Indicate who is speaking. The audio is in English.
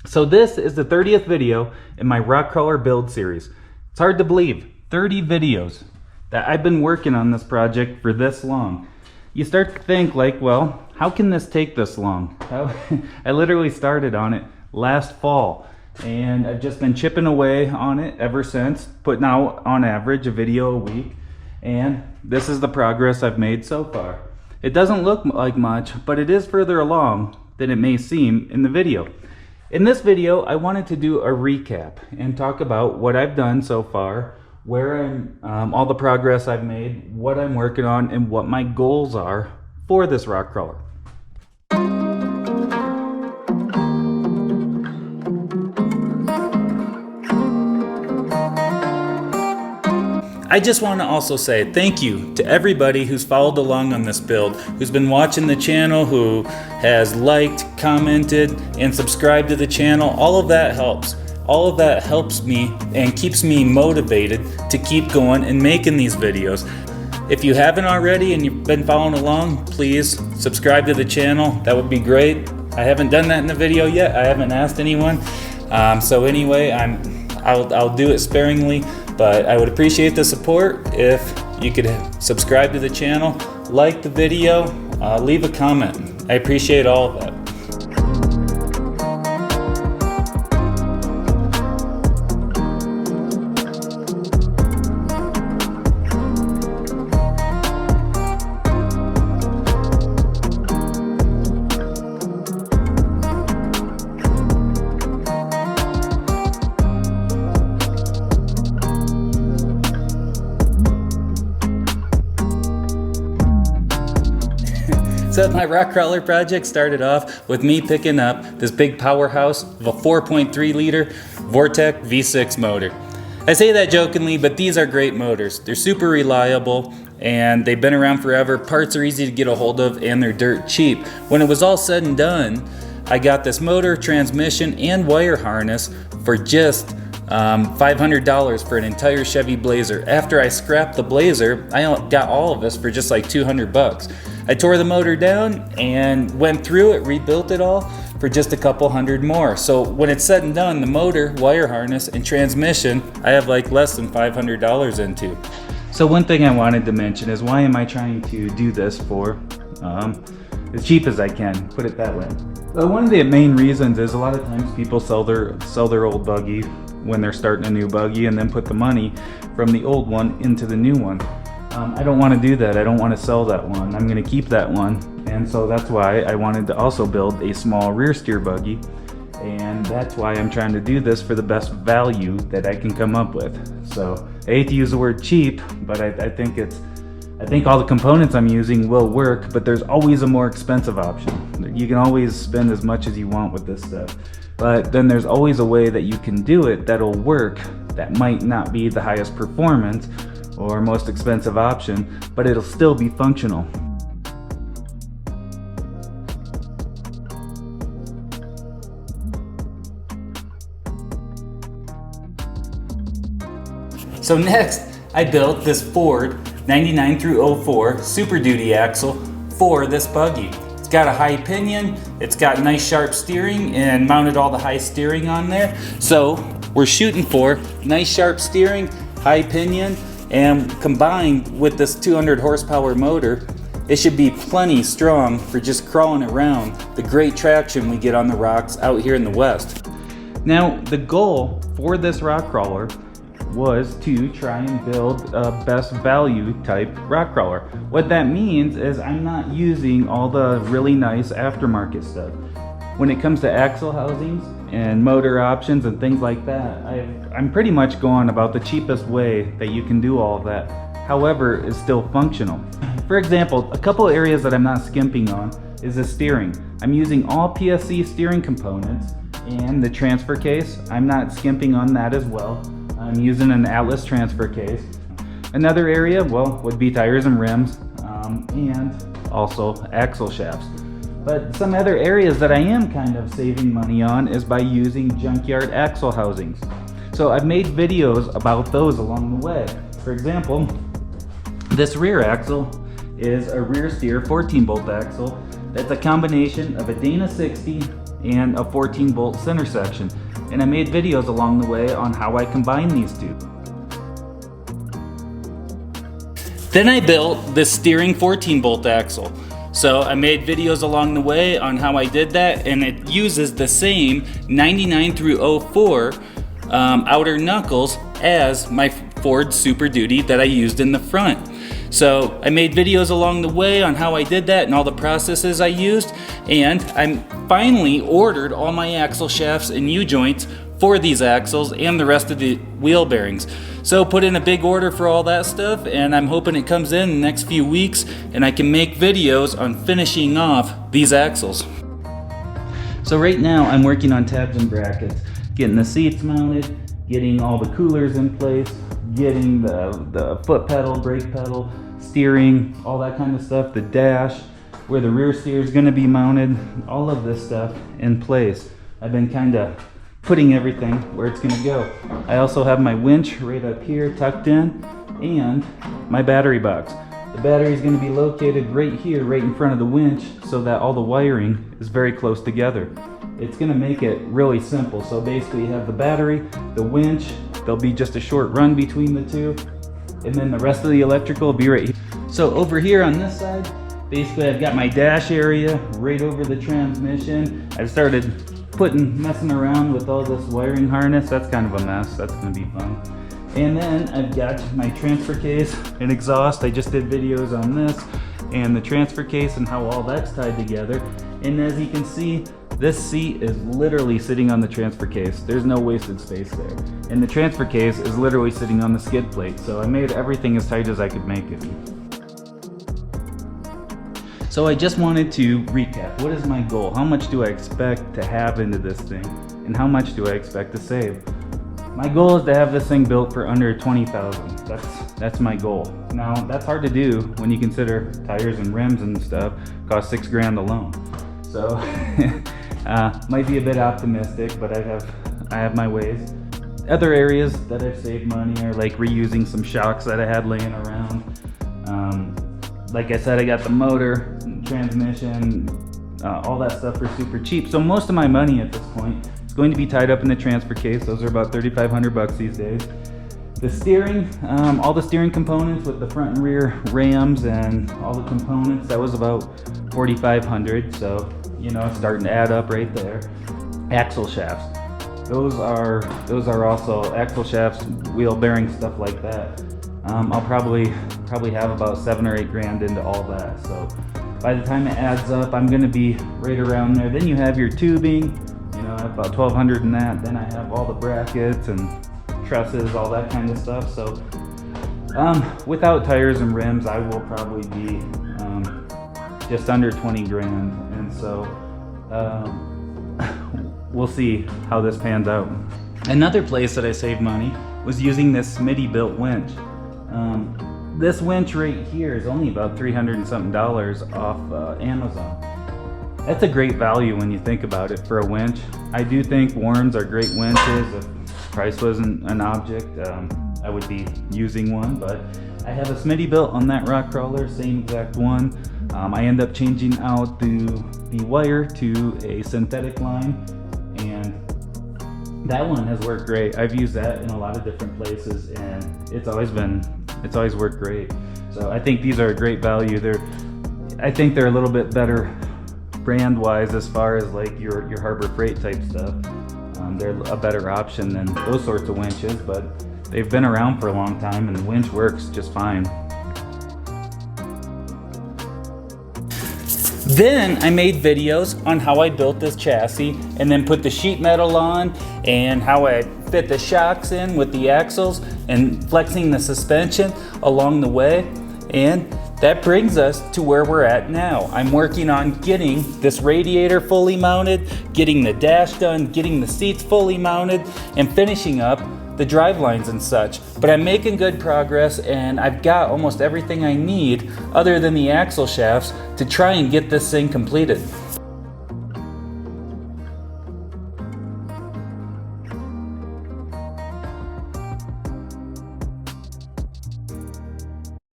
Speaker 1: So this is the 30th video in my Rockcrawler build series. It's hard to believe, 30 videos that I've been working on this project for this long. You start to think like, well, how can this take this long? I literally started on it last fall, and I've just been chipping away on it ever since, putting out on average a video a week, and this is the progress I've made so far. It doesn't look like much, but it is further along than it may seem in the video. In this video, I wanted to do a recap and talk about what I've done so far, where I'm, all the progress I've made, what I'm working on, and what my goals are for this Rockcrawler. I just want to also say thank you to everybody who's followed along on this build, who's been watching the channel, who has liked, commented, and subscribed to the channel. All of that helps. All of that helps me and keeps me motivated to keep going and making these videos. If you haven't already and you've been following along, please subscribe to the channel. That would be great. I haven't done that in the video yet. I haven't asked anyone. So anyway, I'll do it sparingly. But I would appreciate the support if you could subscribe to the channel, like the video, leave a comment. I appreciate all of that. So my Rockcrawler project started off with me picking up this big powerhouse of a 4.3 liter Vortec V6 motor. I say that jokingly, but these are great motors. They're super reliable and they've been around forever. Parts are easy to get a hold of and they're dirt cheap. When it was all said and done, I got this motor, transmission, and wire harness for just $500 for an entire Chevy Blazer. After I scrapped the Blazer, I got all of this for just like 200 bucks. I tore the motor down and went through it, rebuilt it all for just a couple hundred more. So when it's said and done, the motor, wire harness, and transmission, I have like less than $500 into. So one thing I wanted to mention is, why am I trying to do this for as cheap as I can, put it that way. One of the main reasons is a lot of times people sell their old buggy when they're starting a new buggy and then put the money from the old one into the new one. I don't want to do that. I don't want to sell that one. I'm going to keep that one. And so that's why I wanted to also build a small rear steer buggy. And that's why I'm trying to do this for the best value that I can come up with. So I hate to use the word cheap, but I think all the components I'm using will work, but there's always a more expensive option. You can always spend as much as you want with this stuff. But then there's always a way that you can do it that'll work, that might not be the highest performance or most expensive option, but it'll still be functional. So next, I built this Ford 99 through 04 Super Duty axle for this buggy. It's got a high pinion, it's got nice sharp steering, and mounted all the high steering on there. So we're shooting for nice sharp steering, high pinion, and combined with this 200 horsepower motor, it should be plenty strong for just crawling around the great traction we get on the rocks out here in the West. Now, the goal for this Rockcrawler was to try and build a best value type Rockcrawler. What that means is I'm not using all the really nice aftermarket stuff. When it comes to axle housings and motor options and things like that, I'm pretty much going about the cheapest way that you can do all of that. However, it's still functional. For example, a couple areas that I'm not skimping on is the steering. I'm using all PSC steering components, and the transfer case, I'm not skimping on that as well. I'm using an Atlas transfer case. Another area, well, would be tires and rims, and also axle shafts. But some other areas that I am kind of saving money on is by using junkyard axle housings. So I've made videos about those along the way. For example, this rear axle is a rear steer 14 bolt axle that's a combination of a Dana 60 and a 14-bolt center section. And I made videos along the way on how I combine these two. Then I built this steering 14-bolt axle. So I made videos along the way on how I did that, and it uses the same 99 through 04 outer knuckles as my Ford Super Duty that I used in the front. So I made videos along the way on how I did that and all the processes I used, and I finally ordered all my axle shafts and U-joints for these axles and the rest of the wheel bearings. So put in a big order for all that stuff, and I'm hoping it comes in the next few weeks and I can make videos on finishing off these axles. So right now I'm working on tabs and brackets, getting the seats mounted, getting all the coolers in place, getting the foot pedal, brake pedal, steering, all that kind of stuff, the dash, where the rear steer is going to be mounted, all of this stuff in place. I've been kind of putting everything where it's going to go. I also have my winch right up here tucked in, and my battery box. The battery is going to be located right here, right in front of the winch, so that all the wiring is very close together. It's going to make it really simple. So basically you have the battery, the winch, there'll be just a short run between the two, and then the rest of the electrical will be right here. So over here on this side, basically I've got my dash area right over the transmission. I've started messing around with all this wiring harness. That's kind of a mess. That's going to be fun. And then I've got my transfer case and exhaust. I just did videos on this and the transfer case and how all that's tied together. And as you can see, this seat is literally sitting on the transfer case. There's no wasted space there. And the transfer case is literally sitting on the skid plate. So I made everything as tight as I could make it. So I just wanted to recap. What is my goal? How much do I expect to have into this thing? And how much do I expect to save? My goal is to have this thing built for under $20,000. That's my goal. Now, that's hard to do when you consider tires and rims and stuff cost $6 grand alone. So, might be a bit optimistic, but I have my ways. Other areas that I've saved money are like reusing some shocks that I had laying around. Like I said, I got the motor, transmission, all that stuff for super cheap. So most of my money at this point is going to be tied up in the transfer case. Those are about $3,500 these days. The steering, all the steering components with the front and rear rams and all the components, that was about $4,500. So, you know, it's starting to add up right there. Axle shafts. Those are also axle shafts, wheel bearings, stuff like that. I'll probably have about $7 or $8 grand into all that. So by the time it adds up, I'm going to be right around there. Then you have your tubing, you know, I have about $1,200 in that. Then I have all the brackets and trusses, all that kind of stuff. So without tires and rims, I will probably be just under 20 grand. And so we'll see how this pans out. Another place that I saved money was using this Smitty built winch. This winch right here is only about $300 and something off Amazon. That's a great value when you think about it for a winch. I do think Warrens are great winches. If price wasn't an object, I would be using one, but I have a Smitty built on that Rockcrawler, same exact one. I end up changing out the wire to a synthetic line, and that one has worked great. I've used that in a lot of different places, and it's always worked great. So I think these are a great value. I think they're a little bit better brand wise as far as like your Harbor Freight type stuff. They're a better option than those sorts of winches, but they've been around for a long time and the winch works just fine. Then I made videos on how I built this chassis and then put the sheet metal on and how I fit the shocks in with the axles and flexing the suspension along the way. And that brings us to where we're at now. I'm working on getting this radiator fully mounted, getting the dash done, getting the seats fully mounted, and finishing up the drive lines and such. But I'm making good progress, and I've got almost everything I need other than the axle shafts to try and get this thing completed.